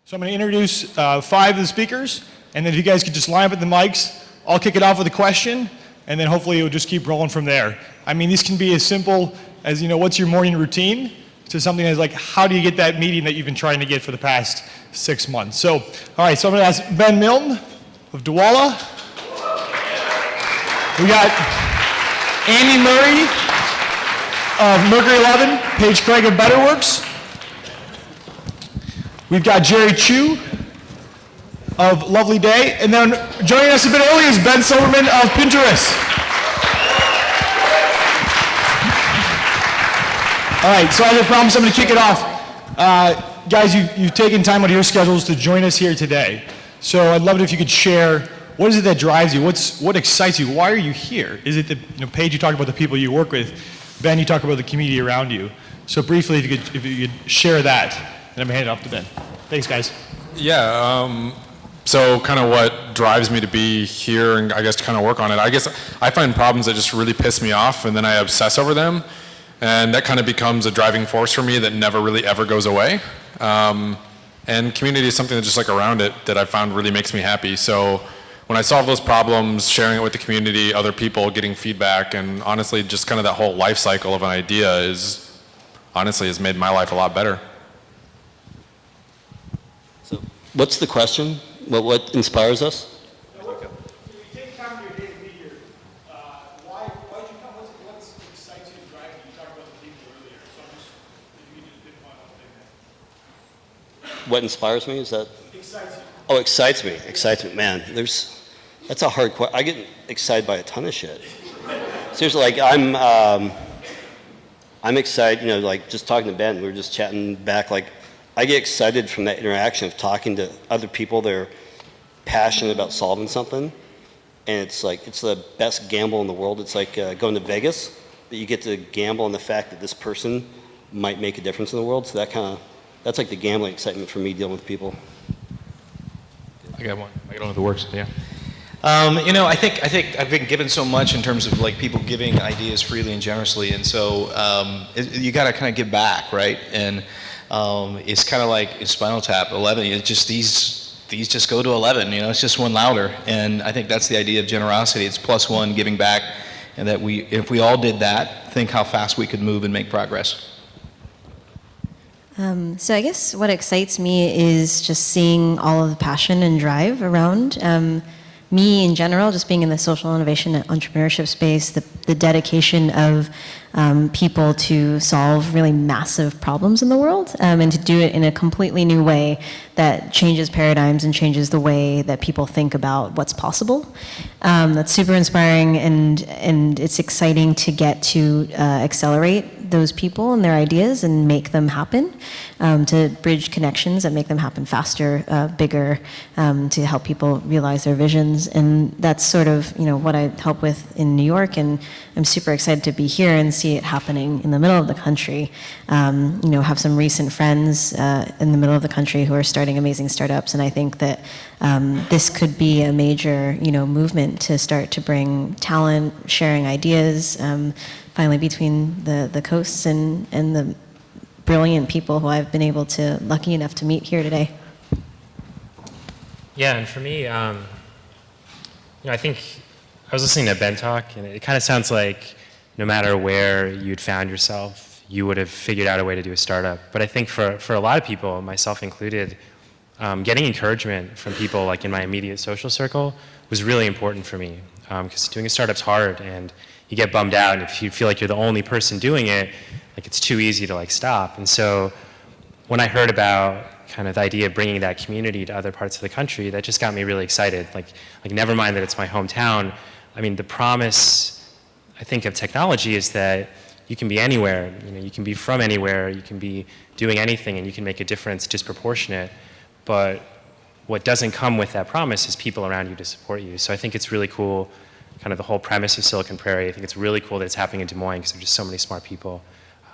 So I'm going to introduce 5 of the speakers, and then if you guys could just line up at the mics, I'll kick it off with a question, and then hopefully it'll just keep rolling from there. I mean, these can be as simple as, what's your morning routine, to something that's like, how do you get that meeting that you've been trying to get for the past 6 months? So, all right, so I'm going to ask Ben Milton of Douala. We got Andy Murray of Mercury 11, Paige Craig of Betterworks. We've got Jerry Chu of Lovely Day, and then joining us a bit earlier is Ben Silverman of Pinterest. All right, so as I promised, I'm going to kick it off. Guys, you've taken time out of your schedules to join us here today. So I'd love it if you could share, what is it that drives you? What excites you? Why are you here? Is it Paige, you talk about the people you work with. Ben, you talk about the community around you. So briefly, if you could share that, and I'm going to hand it off to Ben. Thanks, guys. Yeah, so kind of what drives me to be here and I guess to kind of work on it. I guess I find problems that just really piss me off and then I obsess over them. And that kind of becomes a driving force for me that never really ever goes away. And community is something that's just like around it that I found really makes me happy. So when I solve those problems, sharing it with the community, other people, getting feedback, and honestly just kind of that whole life cycle of an idea has made my life a lot better. So what's the question? What inspires us? What inspires me? Is that? Excites you. Oh, excites me. Excites me. Man, that's a hard question. I get excited by a ton of shit. Seriously, like I'm excited, like just talking to Ben, we were just chatting back, like I get excited from that interaction of talking to other people that are passionate about solving something. And it's like, it's the best gamble in the world. It's like going to Vegas, that you get to gamble on the fact that this person might make a difference in the world. So that's like the gambling excitement for me dealing with people. I got one if it works, yeah. I think I've been given so much in terms of like people giving ideas freely and generously, and so you got to kind of give back, right? And it's kind of like in Spinal Tap 11. It's just these just go to 11. It's just one louder, and I think that's the idea of generosity. It's +1 giving back, and that if we all did that, think how fast we could move and make progress. So I guess what excites me is just seeing all of the passion and drive around me in general, just being in the social innovation and entrepreneurship space, the dedication of people to solve really massive problems in the world, and to do it in a completely new way that changes paradigms and changes the way that people think about what's possible. That's super inspiring, and it's exciting to get to accelerate those people and their ideas and make them happen, to bridge connections that make them happen faster, bigger, to help people realize their visions. And that's sort of what I help with in New York, and I'm super excited to be here and see it happening in the middle of the country. Have some recent friends in the middle of the country who are starting amazing startups, and I think that this could be a major movement to start to bring talent, sharing ideas, finally between the coasts and the brilliant people who I've been lucky enough to meet here today. Yeah, and for me, I think I was listening to Ben talk, and it kind of sounds like no matter where you'd found yourself, you would have figured out a way to do a startup. But I think for a lot of people, myself included, getting encouragement from people like in my immediate social circle was really important for me, because doing a startup's hard, and you get bummed out, and if you feel like you're the only person doing it, like it's too easy to like stop. And so when I heard about kind of the idea of bringing that community to other parts of the country, that just got me really excited. Like never mind that it's my hometown. I mean, the promise, I think, of technology is that you can be anywhere. You can be from anywhere. You can be doing anything, and you can make a difference disproportionate. But what doesn't come with that promise is people around you to support you. So I think it's really cool, kind of the whole premise of Silicon Prairie. I think it's really cool that it's happening in Des Moines because there's just so many smart people.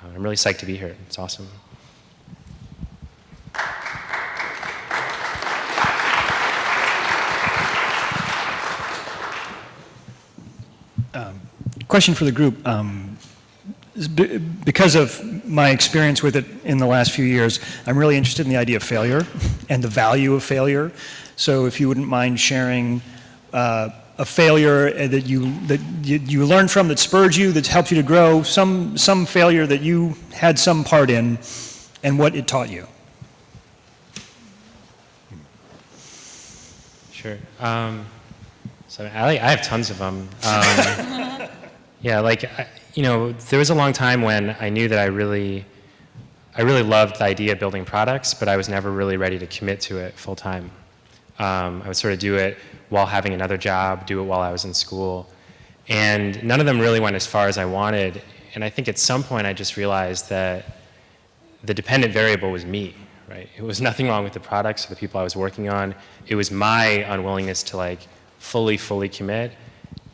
I'm really psyched to be here. It's awesome. Question for the group. because of my experience with it in the last few years, I'm really interested in the idea of failure and the value of failure. So if you wouldn't mind sharing a failure that you learned from, that spurred you, that helped you to grow, some failure that you had some part in, and what it taught you. Sure. So I have tons of them. Yeah, like, there was a long time when I knew that I really loved the idea of building products, but I was never really ready to commit to it full time. I would sort of do it while having another job, do it while I was in school. And none of them really went as far as I wanted. And I think at some point I just realized that the dependent variable was me, right? It was nothing wrong with the products or the people I was working on. It was my unwillingness to like fully commit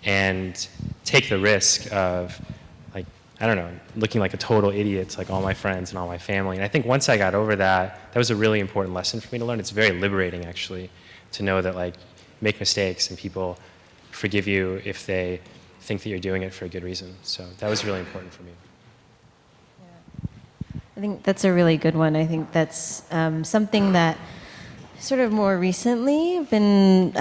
and take the risk of, like, I don't know, looking like a total idiot to like all my friends and all my family. And I think once I got over that, that was a really important lesson for me to learn. It's very liberating, actually, to know that, like, make mistakes and people forgive you if they think that you're doing it for a good reason. So that was really important for me. I think that's a really good one. I think that's something that sort of more recently I've been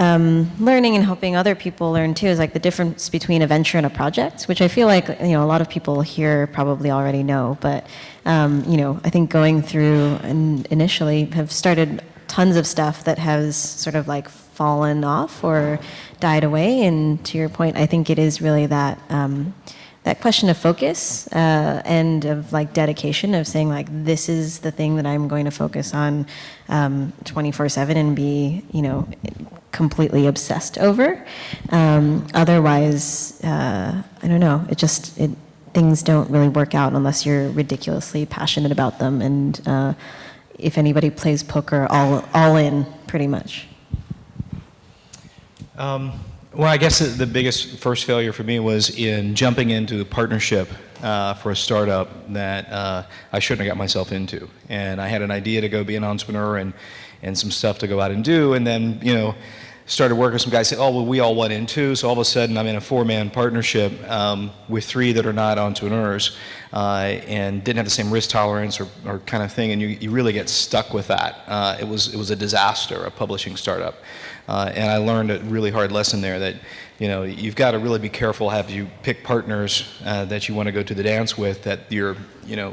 learning and helping other people learn too, is like the difference between a venture and a project, which I feel like a lot of people here probably already know. But I think going through and initially have started tons of stuff that has sort of like fallen off or died away. And to your point, I think it is really that that question of focus and of like dedication, of saying like, this is the thing that I'm going to focus on 24/7 and be completely obsessed over. Otherwise, I don't know. Things don't really work out unless you're ridiculously passionate about them. And if anybody plays poker, all in, pretty much. Well, I guess the biggest first failure for me was in jumping into a partnership for a startup that I shouldn't have got myself into. And I had an idea to go be an entrepreneur and some stuff to go out and do, and then, started working with some guys, said, oh, well, we all went into, so all of a sudden I'm in a 4-man partnership with 3 that are not entrepreneurs and didn't have the same risk tolerance or kind of thing, and you really get stuck with that. It was a disaster, a publishing startup. And I learned a really hard lesson there that, you've got to really be careful how you pick partners that you want to go to the dance with, that you're,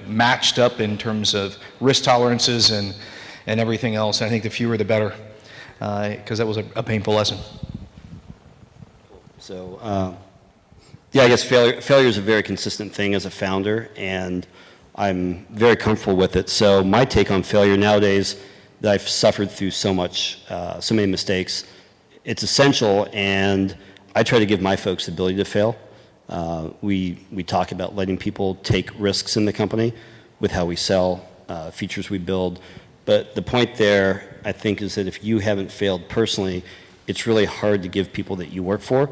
matched up in terms of risk tolerances and everything else. And I think the fewer the better, because that was a painful lesson. So, I guess failure is a very consistent thing as a founder, and I'm very comfortable with it. So my take on failure nowadays, that I've suffered through so many mistakes, it's essential, and I try to give my folks the ability to fail. We talk about letting people take risks in the company with how we sell, features we build. But the point there, I think, is that if you haven't failed personally, it's really hard to give people that you work for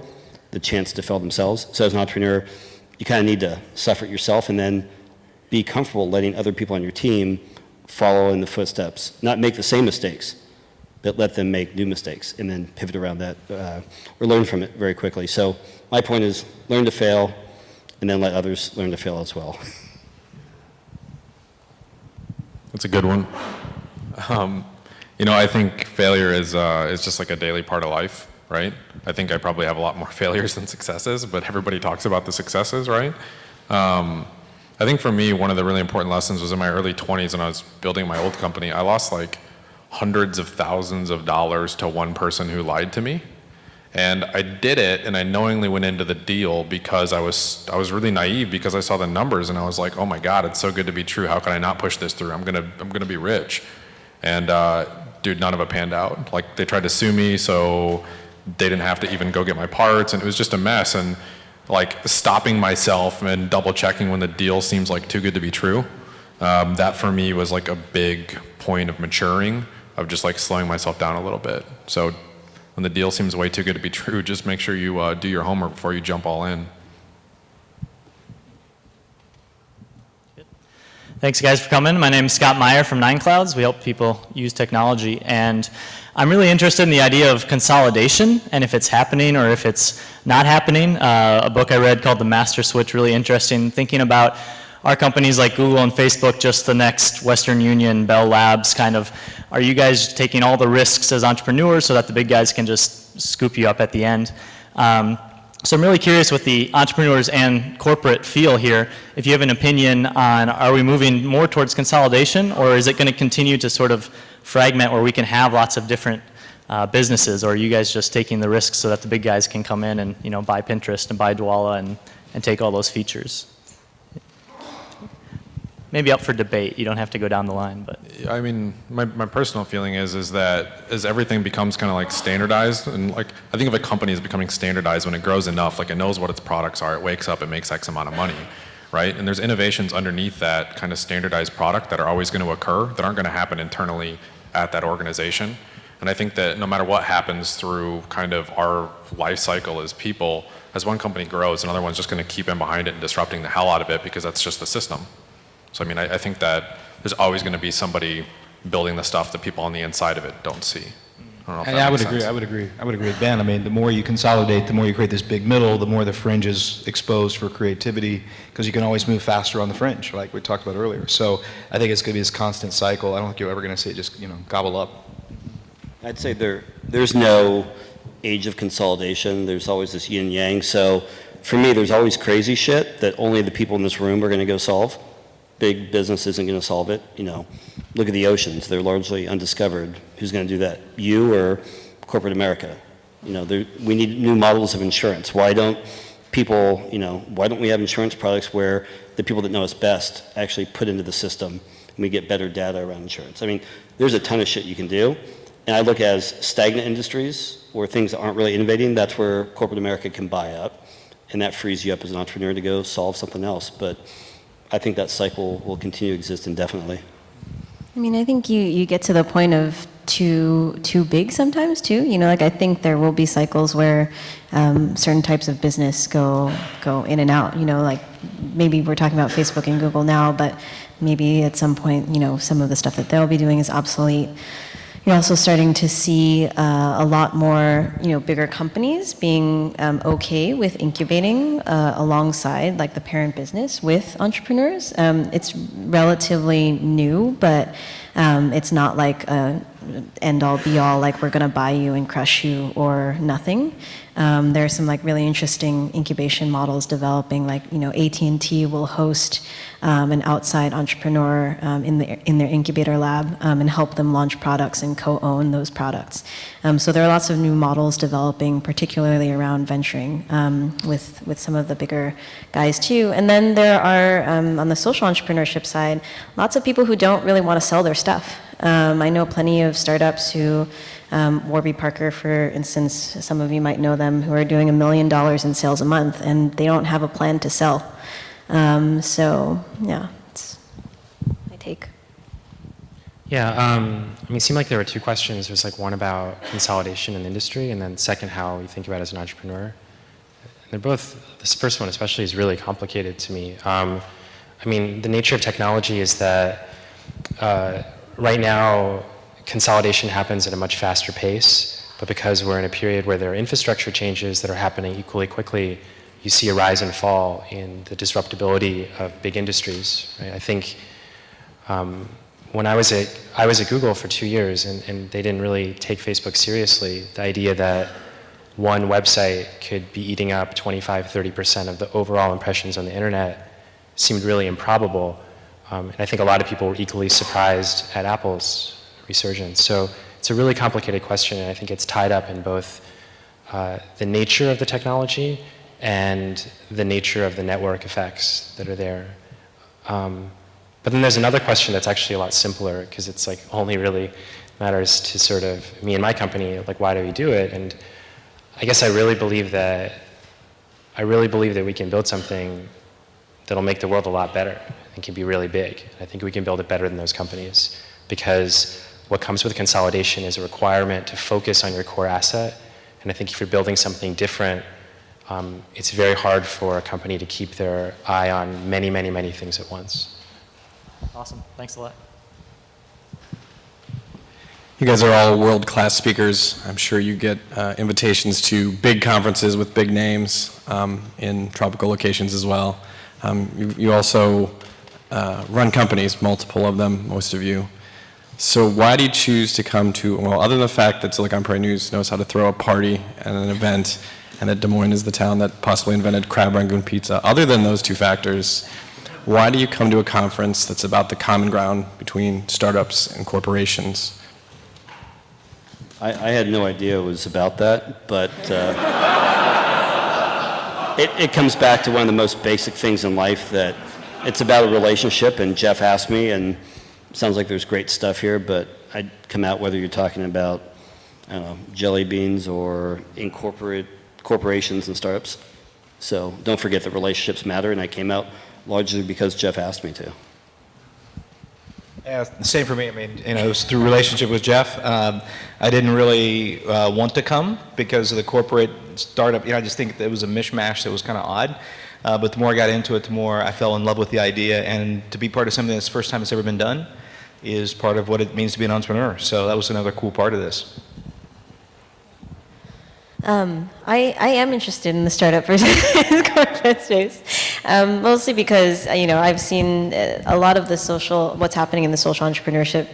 the chance to fail themselves. So as an entrepreneur, you kind of need to suffer it yourself and then be comfortable letting other people on your team follow in the footsteps, not make the same mistakes, but let them make new mistakes and then pivot around that or learn from it very quickly. So my point is, learn to fail and then let others learn to fail as well. That's a good one. I think failure is just like a daily part of life, right? I think I probably have a lot more failures than successes, but everybody talks about the successes, right? I think for me, one of the really important lessons was in my early 20s when I was building my old company. I lost like hundreds of thousands of dollars to one person who lied to me. And I did it, and I knowingly went into the deal because I was really naive, because I saw the numbers and I was like, oh my God, it's so good to be true. How can I not push this through? I'm gonna be rich. And dude, none of it panned out. Like, they tried to sue me, so they didn't have to even go get my parts, and it was just a mess. And like, stopping myself and double checking when the deal seems like too good to be true, that for me was like a big point of maturing, of just like slowing myself down a little bit. So when the deal seems way too good to be true, just make sure you do your homework before you jump all in. Thanks guys for coming. My name is Scott Meyer from 9Clouds. We help people use technology, and I'm really interested in the idea of consolidation and if it's happening or if it's not happening. A book I read called The Master Switch, really interesting, thinking about are companies like Google and Facebook just the next Western Union, Bell Labs kind of? Are you guys taking all the risks as entrepreneurs so that the big guys can just scoop you up at the end? So I'm really curious with the entrepreneurs and corporate feel here, if you have an opinion on, are we moving more towards consolidation, or is it going to continue to sort of fragment where we can have lots of different businesses, or are you guys just taking the risks so that the big guys can come in and, you know, buy Pinterest and buy Dwala and take all those features? Maybe up for debate. You don't have to go down the line, but. I mean, my personal feeling is that as everything becomes kind of like standardized, and like I think of a company as becoming standardized when it grows enough, like it knows what its products are, it wakes up, it makes X amount of money, right? And there's innovations underneath that kind of standardized product that are always going to occur that aren't going to happen internally at that organization. And I think that no matter what happens through kind of our life cycle as people, as one company grows, another one's just going to keep in behind it and disrupting the hell out of it because that's just the system. So I mean, I think that there's always going to be somebody building the stuff that people on the inside of it don't see. I don't know if And that I would makes agree. sense. I would agree with Ben. I mean, the more you consolidate, the more you create this big middle, the more the fringe is exposed for creativity, because you can always move faster on the fringe, like we talked about earlier. So I think it's going to be this constant cycle. I don't think you're ever going to see it just, you know, gobble up. I'd say there's no age of consolidation. There's always this yin yang. So for me, there's always crazy shit that only the people in this room are going to go solve. Big business isn't going to solve it. You know, look at the oceans. They're largely undiscovered. Who's going to do that? You or corporate America? You know, we need new models of insurance. Why don't people, you know, why don't we have insurance products where the people that know us best actually put into the system and we get better data around insurance? I mean, there's a ton of shit you can do. And I look as stagnant industries or things that aren't really innovating, that's where corporate America can buy up. And that frees you up as an entrepreneur to go solve something else. But I think that cycle will continue to exist indefinitely. I mean, I think you get to the point of too big sometimes too. You know, like I think there will be cycles where certain types of business go in and out. You know, like maybe we're talking about Facebook and Google now, but maybe at some point, you know, some of the stuff that they'll be doing is obsolete. You're also starting to see a lot more, you know, bigger companies being okay with incubating alongside like the parent business with entrepreneurs. It's relatively new, but it's not like a end all be all, like we're gonna buy you and crush you or nothing. There are some like really interesting incubation models developing, like, you know, AT&T will host an outside entrepreneur in their incubator lab and help them launch products and co-own those products. So there are lots of new models developing, particularly around venturing with some of the bigger guys too. And then there are, on the social entrepreneurship side, lots of people who don't really want to sell their stuff. I know plenty of startups who, Warby Parker, for instance, some of you might know them, who are doing $1 million in sales a month, and they don't have a plan to sell. So, yeah, it's my take. Yeah, I mean, it seemed like there were two questions. There's like one about consolidation in the industry, and then second, how you think about it as an entrepreneur. And they're both, this first one especially is really complicated to me. I mean, the nature of technology is that right now, consolidation happens at a much faster pace, but because we're in a period where there are infrastructure changes that are happening equally quickly, you see a rise and fall in the disruptability of big industries. Right? I think when I was at Google for 2 years, and they didn't really take Facebook seriously, the idea that one website could be eating up 25-30% of the overall impressions on the internet seemed really improbable. And I think a lot of people were equally surprised at Apple's resurgence. So it's a really complicated question, and I think it's tied up in both the nature of the technology and the nature of the network effects that are there. But then there's another question that's actually a lot simpler, because it's like only really matters to sort of me and my company, like why do we do it? And I guess I really believe that we can build something that'll make the world a lot better and can be really big. I think we can build it better than those companies, because what comes with consolidation is a requirement to focus on your core asset. And I think if you're building something different, it's very hard for a company to keep their eye on many, many, many things at once. Awesome. Thanks a lot. You guys are all world-class speakers. I'm sure you get invitations to big conferences with big names in tropical locations as well. You also run companies, multiple of them, most of you. So why do you choose to come to, well, other than the fact that Silicon Prairie News knows how to throw a party and an event, and that Des Moines is the town that possibly invented crab rangoon pizza, other than those two factors, why do you come to a conference that's about the common ground between startups and corporations? I had no idea it was about that, but it comes back to one of the most basic things in life, that it's about a relationship, and Jeff asked me, and it sounds like there's great stuff here, but I'd come out whether you're talking about, I don't know, jelly beans or corporations and startups. So don't forget that relationships matter, and I came out largely because Jeff asked me to. Yeah, same for me. I mean, it was through relationship with Jeff. I didn't really want to come because of the corporate startup. I just think it was a mishmash that was kind of odd. But the more I got into it, the more I fell in love with the idea. And to be part of something that's the first time it's ever been done is part of what it means to be an entrepreneur. So that was another cool part of this. I am interested in the startup versus corporate space, mostly because I've seen a lot of what's happening in the social entrepreneurship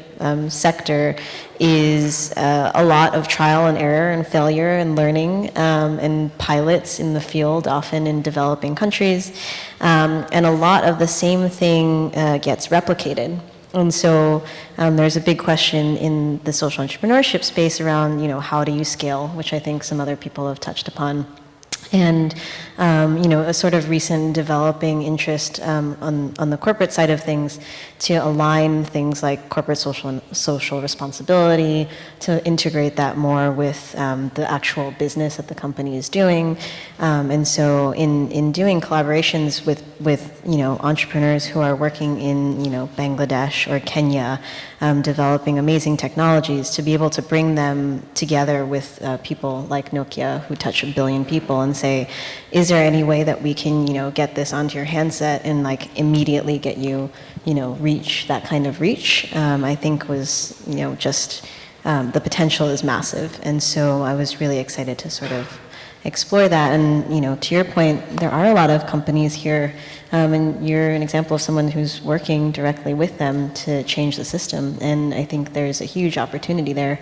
sector is a lot of trial and error and failure and learning and pilots in the field, often in developing countries, and a lot of the same thing gets replicated. And so there's a big question in the social entrepreneurship space around, how do you scale, which I think some other people have touched upon. And, a sort of recent developing interest on the corporate side of things to align things like corporate social responsibility, to integrate that more with the actual business that the company is doing. And so in doing collaborations with entrepreneurs who are working in, Bangladesh or Kenya, developing amazing technologies, to be able to bring them together with people like Nokia who touch 1 billion people and say, is there any way that we can, get this onto your handset and immediately get you, reach that kind of reach, I think was, just the potential is massive. And so I was really excited to sort of explore that. And, to your point, there are a lot of companies here, and you're an example of someone who's working directly with them to change the system. And I think there's a huge opportunity there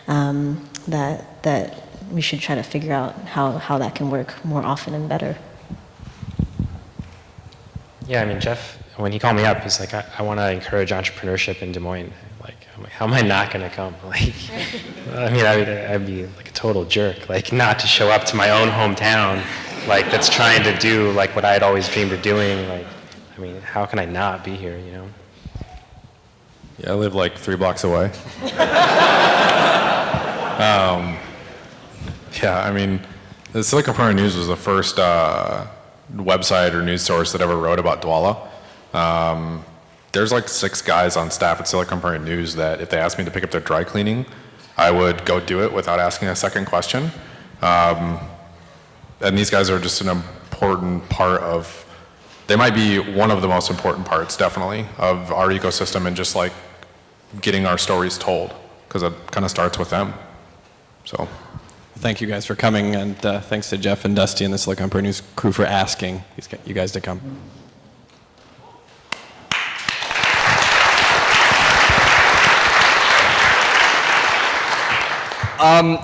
that we should try to figure out how that can work more often and better. Yeah, Jeff, when he called me up, he's like, I want to encourage entrepreneurship in Des Moines. I'm like, how am I not going to come? I'd be like a total jerk, not to show up to my own hometown, that's trying to do what I had always dreamed of doing. How can I not be here, Yeah, I live 3 blocks away. The Silicon Prairie News was the first website or news source that ever wrote about Douala. There's 6 guys on staff at Silicon Prairie News that if they asked me to pick up their dry cleaning, I would go do it without asking a second question. And these guys are just an important part of, they might be one of the most important parts, definitely, of our ecosystem and just getting our stories told, because it kind of starts with them. So. Thank you guys for coming, and thanks to Jeff and Dusty and the Silicon Prairie News crew for asking you guys to come.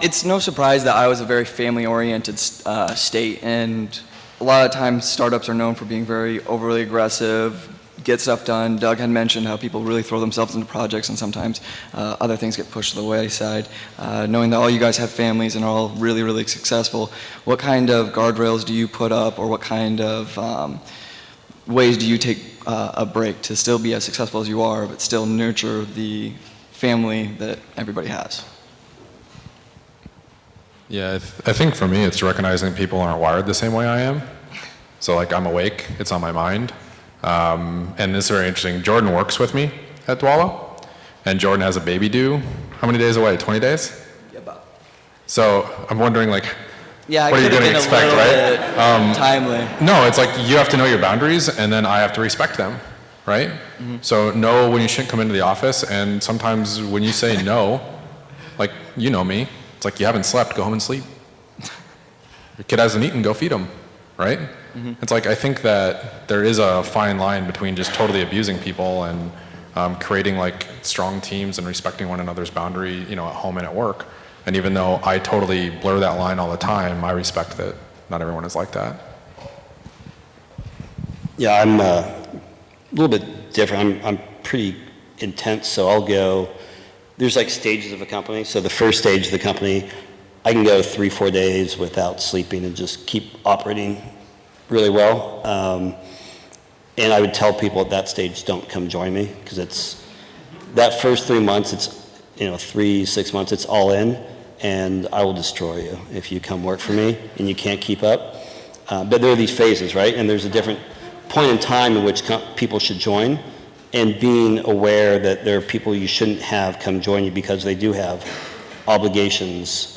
It's no surprise that Iowa is a very family-oriented state, and a lot of times startups are known for being very overly aggressive, get stuff done. Doug had mentioned how people really throw themselves into projects, and sometimes other things get pushed to the wayside. Knowing that all you guys have families and are all really, really successful, what kind of guardrails do you put up, or what kind of ways do you take a break to still be as successful as you are, but still nurture the family that everybody has? Yeah, I think for me, it's recognizing people aren't wired the same way I am. So I'm awake, it's on my mind. And it's very interesting. Jordan works with me at Douala, and Jordan has a baby due. How many days away? 20 days? Yeah, about. So I'm wondering, yeah, what are you going to expect, right? Timely. No, it's you have to know your boundaries, and then I have to respect them, right? Mm-hmm. So know when you shouldn't come into the office, and sometimes when you say no, you know me, it's you haven't slept, go home and sleep. Your kid hasn't eaten, go feed him. right? It's like, I think that there is a fine line between just totally abusing people and creating like strong teams and respecting one another's boundary, at home and at work. And even though I totally blur that line all the time, I respect that not everyone is like that. Yeah, I'm a little bit different. I'm pretty intense, so I'll go, there's like stages of a company. So the first stage of the company, I can go 3-4 days without sleeping and just keep operating really well. And I would tell people at that stage, don't come join me, because it's, that first 3 months, it's, 3-6 months, it's all in, and I will destroy you if you come work for me and you can't keep up. But there are these phases, right? And there's a different point in time in which people should join, and being aware that there are people you shouldn't have come join you because they do have obligations,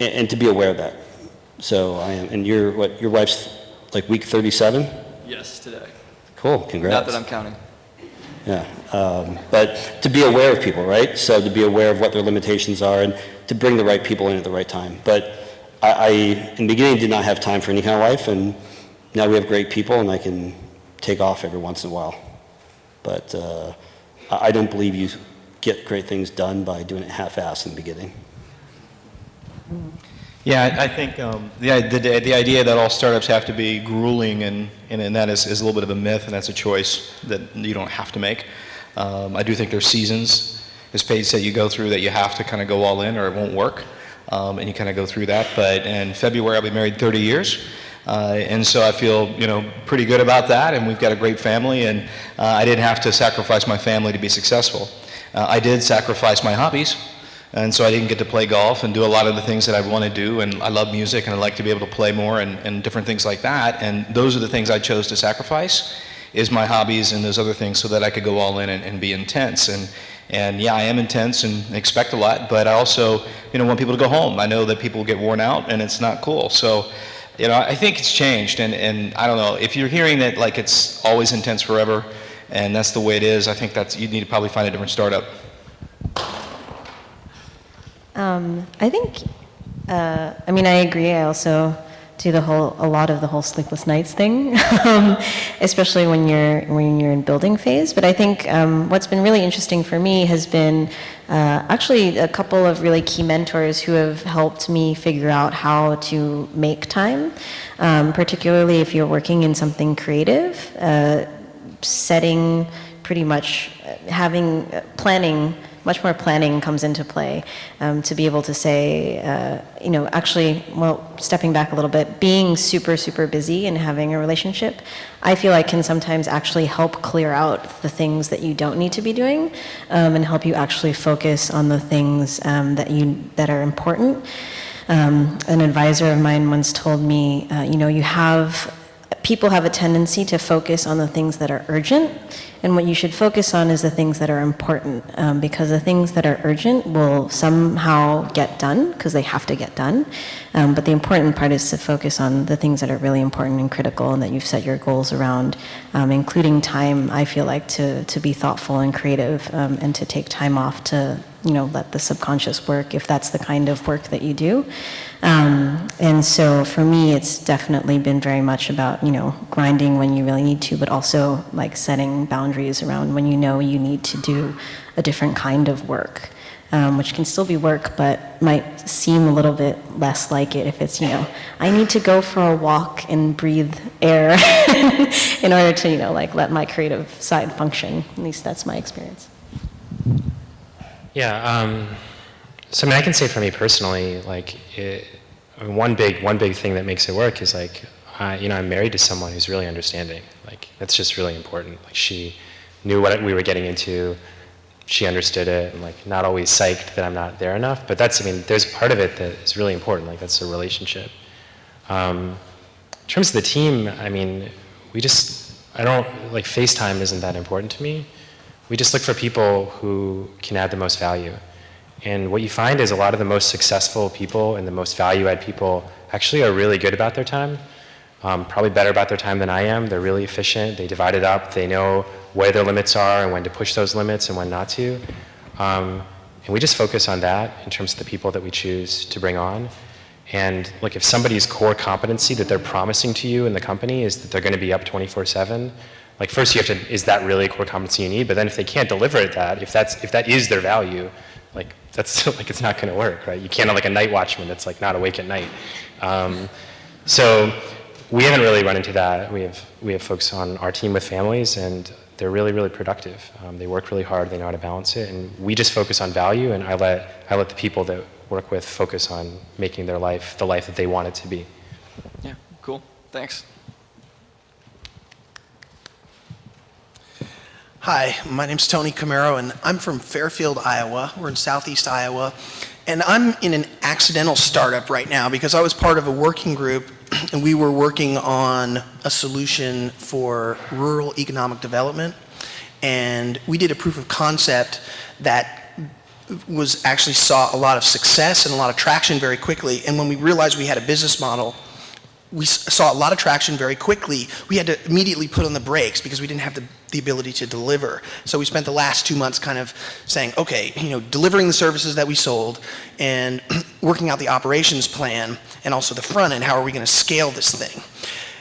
and to be aware of that. So I am, and your wife's like week 37? Yes, today. Cool, congrats. Not that I'm counting. Yeah, but to be aware of people, right? So to be aware of what their limitations are and to bring the right people in at the right time. But I in the beginning did not have time for any kind of life, and now we have great people and I can take off every once in a while. But I don't believe you get great things done by doing it half-assed in the beginning. Yeah, I think the idea that all startups have to be grueling and that is a little bit of a myth, and that's a choice that you don't have to make. I do think there's seasons, as Paige said, you go through that you have to kind of go all in or it won't work, and you kind of go through that. But in February, I'll be married 30 years. And so I feel, pretty good about that, and we've got a great family, and I didn't have to sacrifice my family to be successful. I did sacrifice my hobbies, and so I didn't get to play golf and do a lot of the things that I want to do, and I love music, and I like to be able to play more and different things like that, and those are the things I chose to sacrifice, is my hobbies and those other things, so that I could go all in and be intense. And yeah, I am intense and expect a lot, but I also, want people to go home. I know that people get worn out, and it's not cool. So, I think it's changed, and I don't know, if you're hearing that like it's always intense forever, and that's the way it is, I think you need to probably find a different startup. I think, I agree. I also do a lot of the whole sleepless nights thing, especially when you're in building phase. But I think what's been really interesting for me has been actually a couple of really key mentors who have helped me figure out how to make time, particularly if you're working in something creative, setting pretty much, having planning, much more planning comes into play, to be able to say, stepping back a little bit, being super, super busy and having a relationship, I feel like can sometimes actually help clear out the things that you don't need to be doing, and help you actually focus on the things that are important. An advisor of mine once told me, people have a tendency to focus on the things that are urgent, and what you should focus on is the things that are important, because the things that are urgent will somehow get done, because they have to get done. But the important part is to focus on the things that are really important and critical, and that you've set your goals around, including time, I feel like, to be thoughtful and creative, and to take time off to let the subconscious work, if that's the kind of work that you do. And so for me, it's definitely been very much about, grinding when you really need to, but also like setting boundaries around when you need to do a different kind of work, which can still be work, but might seem a little bit less like it if it's, I need to go for a walk and breathe air in order to, let my creative side function. At least that's my experience. Yeah, so I can say for me personally, one big thing that makes it work is I'm married to someone who's really understanding. That's just really important. She knew what we were getting into, she understood it, and not always psyched that I'm not there enough. But there's part of it that is really important. That's a relationship. In terms of the team, FaceTime isn't that important to me. We just look for people who can add the most value. And what you find is a lot of the most successful people and the most value-add people actually are really good about their time, probably better about their time than I am. They're really efficient. They divide it up. They know where their limits are and when to push those limits and when not to. And we just focus on that in terms of the people that we choose to bring on. And like if somebody's core competency that they're promising to you in the company is that they're going to be up 24/7, like first you have to, is that really a core competency you need? But then if they can't deliver that, if that is their value, like that's like it's not going to work, right? You can't have like a night watchman that's like not awake at night. So we haven't really run into that. We have folks on our team with families, and they're really, really productive. They work really hard. They know how to balance it, and we just focus on value. And I let the people that work with focus on making their life the life that they want it to be. Yeah, cool. Thanks. Hi, my name's Tony Camaro, and I'm from Fairfield, Iowa. We're in southeast Iowa. And I'm in an accidental startup right now because I was part of a working group, and we were working on a solution for rural economic development. And we did a proof of concept that was actually saw a lot of success and a lot of traction very quickly. And when we realized we had a business model, we saw a lot of traction very quickly. We had to immediately put on the brakes because we didn't have the ability to deliver. So we spent the last 2 months kind of saying, okay, delivering the services that we sold and working out the operations plan and also the front end, how are we going to scale this thing?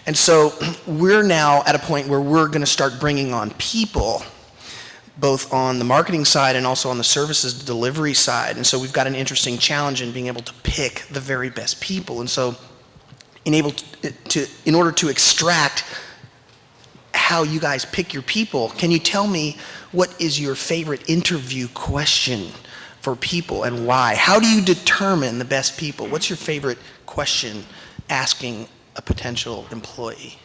And so we're now at a point where we're going to start bringing on people, both on the marketing side and also on the services delivery side. And so we've got an interesting challenge in being able to pick the very best people. And so in order to extract how you guys pick your people, can you tell me what is your favorite interview question for people and why? How do you determine the best people? What's your favorite question asking a potential employee?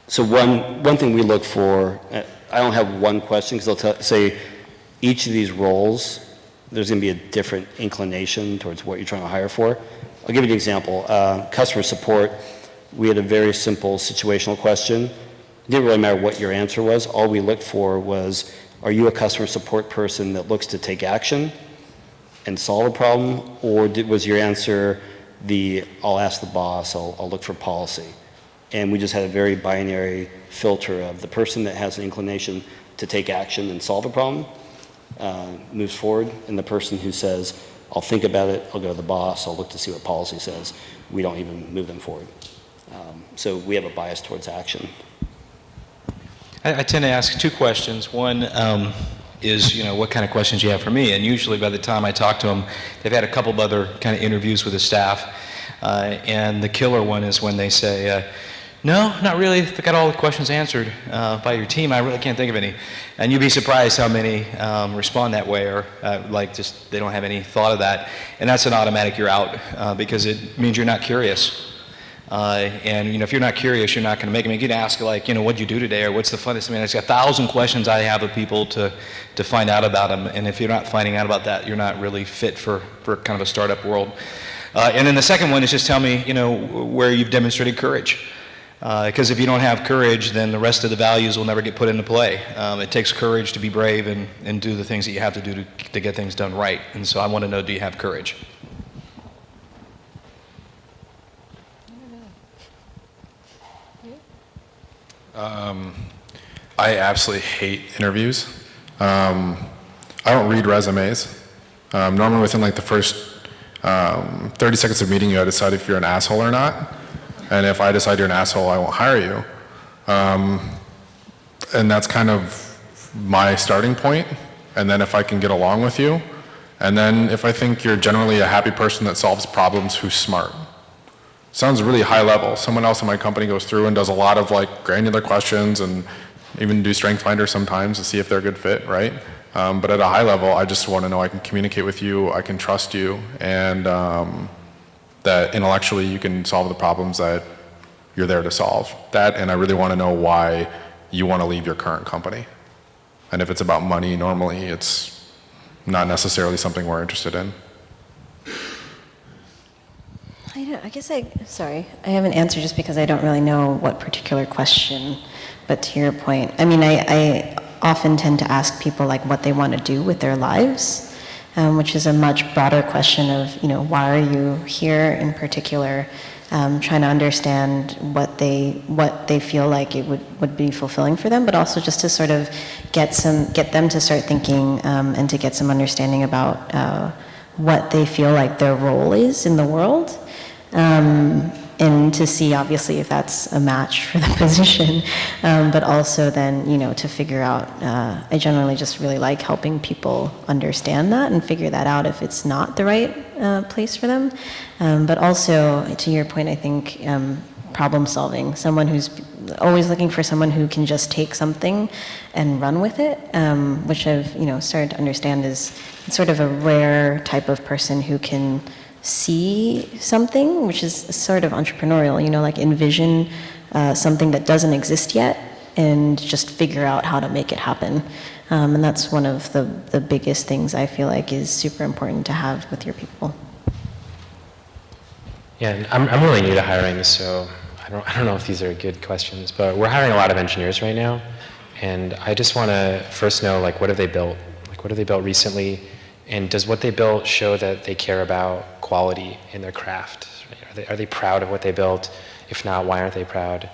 So one thing we look for, I don't have one question because they'll say each of these roles, there's going to be a different inclination towards what you're trying to hire for. I'll give you an example. Customer support, we had a very simple situational question. It didn't really matter what your answer was. All we looked for was, are you a customer support person that looks to take action and solve a problem, or was your answer I'll ask the boss, I'll look for policy? And we just had a very binary filter of the person that has an inclination to take action and solve a problem moves forward, and the person who says, I'll think about it, I'll go to the boss, I'll look to see what policy says, we don't even move them forward. So we have a bias towards action. I tend to ask two questions. One is, what kind of questions you have for me? And usually by the time I talk to them, they've had a couple of other kind of interviews with the staff. And the killer one is when they say, no, not really. They got all the questions answered by your team. I really can't think of any. And you'd be surprised how many respond that way, or just they don't have any thought of that. And that's an automatic you're out because it means you're not curious. And if you're not curious, you're not going to make them. You can ask what'd you do today, or what's the funnest? I mean, there's 1,000 questions I have of people to find out about them. And if you're not finding out about that, you're not really fit for kind of a startup world. And then the second one is just tell me, where you've demonstrated courage. Because if you don't have courage, then the rest of the values will never get put into play. It takes courage to be brave and do the things that you have to do to get things done right. And so I want to know, do you have courage? I absolutely hate interviews. I don't read resumes. Normally within the first 30 seconds of meeting you, I decide if you're an asshole or not. And if I decide you're an asshole, I won't hire you. And that's kind of my starting point. And then if I can get along with you, and then if I think you're generally a happy person that solves problems who's smart. Sounds really high level. Someone else in my company goes through and does a lot of granular questions and even do strength finders sometimes to see if they're a good fit, right? But at a high level, I just want to know I can communicate with you, I can trust you, and that intellectually you can solve the problems that you're there to solve. That, and I really want to know why you want to leave your current company. And if it's about money, normally it's not necessarily something we're interested in. Sorry, I haven't answered just because I don't really know what particular question, but to your point, I often tend to ask people what they want to do with their lives, which is a much broader question of, why are you here in particular? trying to understand what they feel like it would be fulfilling for them, but also just to sort of get them to start thinking and to get some understanding about what they feel like their role is in the world. And to see, obviously, if that's a match for the position, but also then, to figure out, I generally just really like helping people understand that and figure that out if it's not the right place for them. But also, to your point, I think problem solving, someone who's always looking for someone who can just take something and run with it, which I've, started to understand is sort of a rare type of person who can see something, which is sort of entrepreneurial, like envision something that doesn't exist yet and just figure out how to make it happen. And that's one of the biggest things I feel like is super important to have with your people. Yeah, and I'm really new to hiring, so I don't know if these are good questions, but we're hiring a lot of engineers right now, and I just want to first know, what have they built? What have they built recently? And does what they built show that they care about quality in their craft? Are they proud of what they built? If not, why aren't they proud?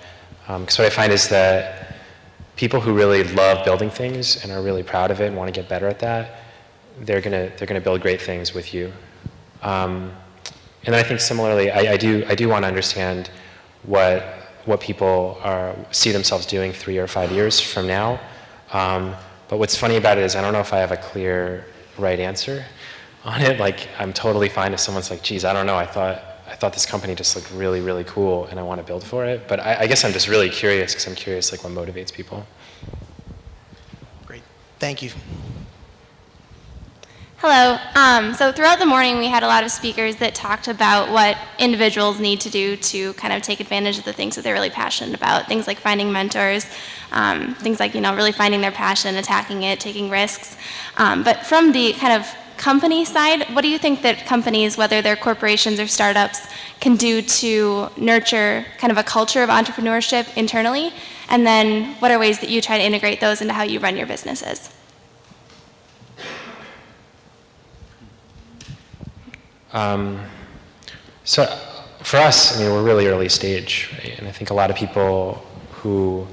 Because what I find is that people who really love building things and are really proud of it and want to get better at that, they're gonna build great things with you. And then I think similarly, I do want to understand what people see themselves doing 3 or 5 years from now. But what's funny about it is I don't know if I have a clear right answer on it. I'm totally fine if someone's like, geez, I don't know, I thought this company just looked really, really cool and I want to build for it. But I guess I'm just really curious because I'm curious what motivates people. Great. Thank you. Hello. So throughout the morning, we had a lot of speakers that talked about what individuals need to do to kind of take advantage of the things that they're really passionate about. Things like finding mentors, things like, really finding their passion, attacking it, taking risks. But from the kind of company side, what do you think that companies, whether they're corporations or startups, can do to nurture kind of a culture of entrepreneurship internally? And then what are ways that you try to integrate those into how you run your businesses? So for us, we're really early stage, right? And I think a lot of people who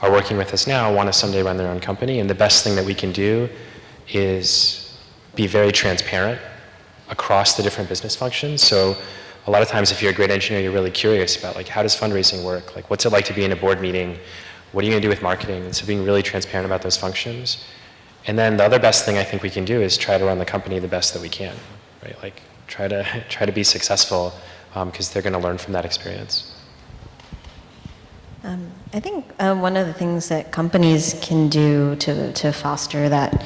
are working with us now want to someday run their own company, and the best thing that we can do is be very transparent across the different business functions. So a lot of times if you're a great engineer, you're really curious about how does fundraising work? What's it like to be in a board meeting? What are you going to do with marketing? And so being really transparent about those functions. And then the other best thing I think we can do is try to run the company the best that we can, right? Try to be successful because they're going to learn from that experience. I think one of the things that companies can do to foster that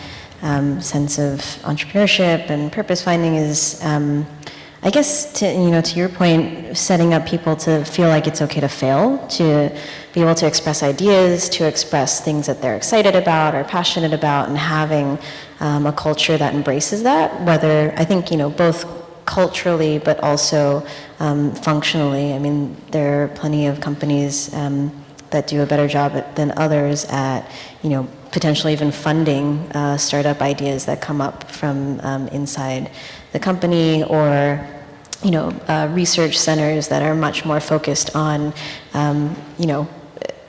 sense of entrepreneurship and purpose finding is, I guess, to your point, setting up people to feel like it's okay to fail, to be able to express ideas, to express things that they're excited about or passionate about, and having a culture that embraces that. Whether I think both culturally, but also functionally. There are plenty of companies that do a better job than others at, potentially even funding startup ideas that come up from inside the company, or, research centers that are much more focused on,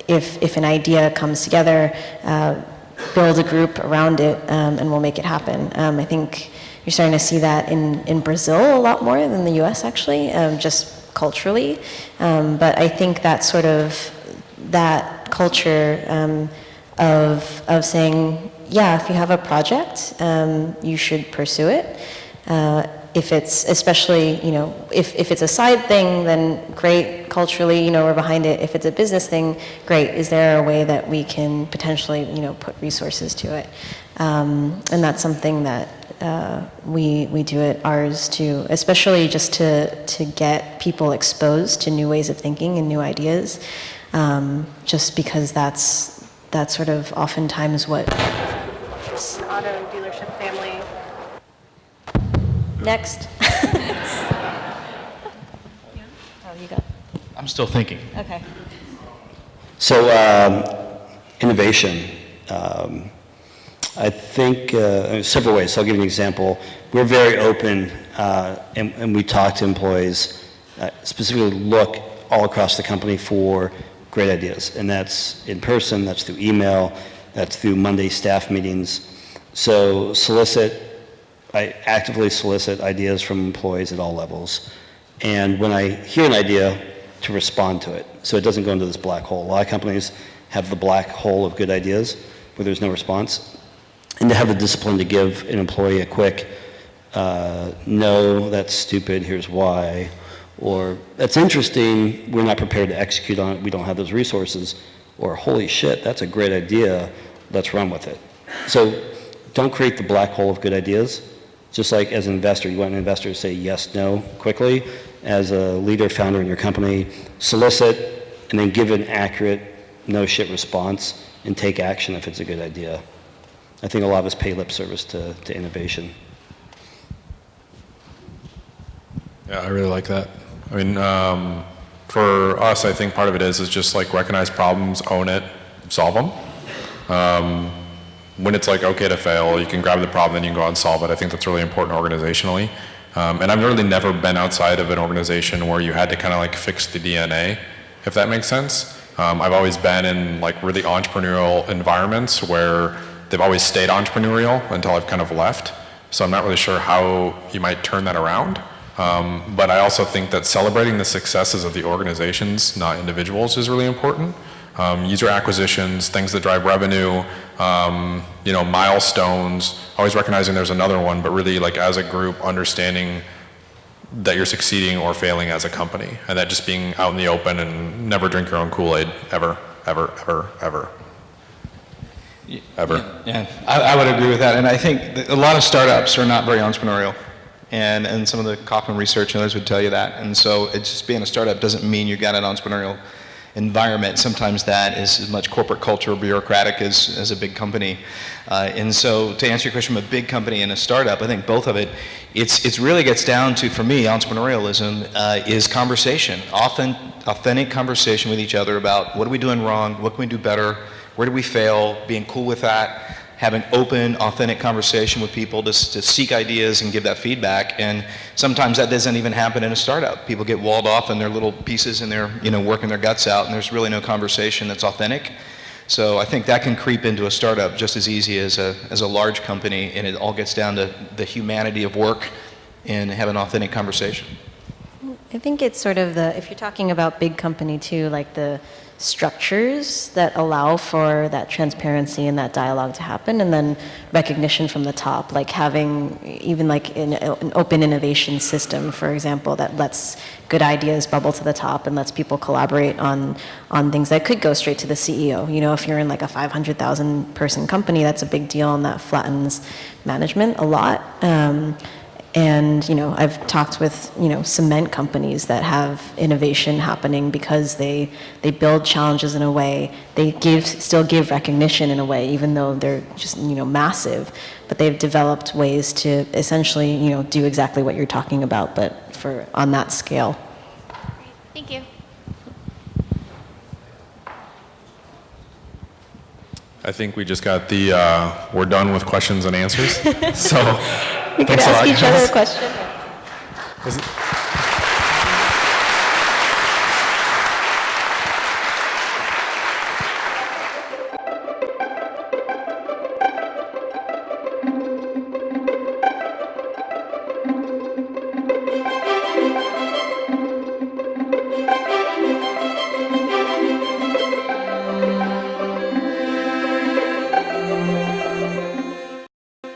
if an idea comes together, build a group around it, and we'll make it happen. I think you're starting to see that in Brazil a lot more than the US, actually, just culturally. But I think that culture of saying, yeah, if you have a project, you should pursue it. If it's especially, if it's a side thing, then great, culturally, we're behind it. If it's a business thing, great. Is there a way that we can potentially, put resources to it? And that's something that we do at ours too, especially just to get people exposed to new ways of thinking and new ideas, just because that's sort of oftentimes what auto dealership family. Next. Oh, you got. I'm still thinking. Okay. So innovation. I think several ways. So I'll give you an example. We're very open, and we talk to employees specifically look all across the company for great ideas. And that's in person, that's through email, that's through Monday staff meetings. So I actively solicit ideas from employees at all levels. And when I hear an idea, to respond to it, so it doesn't go into this black hole. A lot of companies have the black hole of good ideas where there's no response. And to have the discipline to give an employee a quick, no, that's stupid, here's why, or that's interesting, we're not prepared to execute on it, we don't have those resources, or holy shit, that's a great idea, let's run with it. So don't create the black hole of good ideas. Just like as an investor, you want an investor to say yes, no quickly. As a leader, founder in your company, solicit and then give an accurate no shit response and take action if it's a good idea. I think a lot of us pay lip service to innovation. Yeah, I really like that. I mean, for us, I think part of it is just like recognize problems, own it, solve them. When it's like okay to fail, you can grab the problem and you can go out and solve it. I think that's really important organizationally. And I've really never been outside of an organization where you had to kind of like fix the DNA, if that makes sense. I've always been in like really entrepreneurial environments where they've always stayed entrepreneurial until I've kind of left. So I'm not really sure how you might turn that around. But I also think that celebrating the successes of the organizations, not individuals, is really important. User acquisitions, things that drive revenue, milestones, always recognizing there's another one, but really like as a group understanding that you're succeeding or failing as a company, and that just being out in the open and never drink your own Kool-Aid, ever, ever, ever, ever. Ever. Yeah, I would agree with that. And I think that a lot of startups are not very entrepreneurial. And some of the Kaufman research and others would tell you that. And so it's just being a startup doesn't mean you got an entrepreneurial environment. Sometimes that is as much corporate culture or bureaucratic as a big company. And so to answer your question from a big company and a startup, I think both of it, it's really gets down to, for me, entrepreneurialism is conversation, often authentic conversation with each other about what are we doing wrong, what can we do better, where did we fail, being cool with that, having open, authentic conversation with people to seek ideas and give that feedback. And sometimes that doesn't even happen in a startup. People get walled off in their little pieces and they're working their guts out, and there's really no conversation that's authentic. So I think that can creep into a startup just as easy as a large company, and it all gets down to the humanity of work and have an authentic conversation. I think it's sort of if you're talking about big company too, like the structures that allow for that transparency and that dialogue to happen, and then recognition from the top, like having even like an open innovation system, for example, that lets good ideas bubble to the top and lets people collaborate on things that could go straight to the CEO. If you're in like a 500,000 person company, that's a big deal, and that flattens management a lot. And I've talked with cement companies that have innovation happening because they build challenges in a way, they still give recognition in a way, even though they're just massive, but they've developed ways to essentially do exactly what you're talking about, but on that scale. Thank you. I think we just got we're done with questions and answers. So We could thanks a ask lot, each guys. other a question.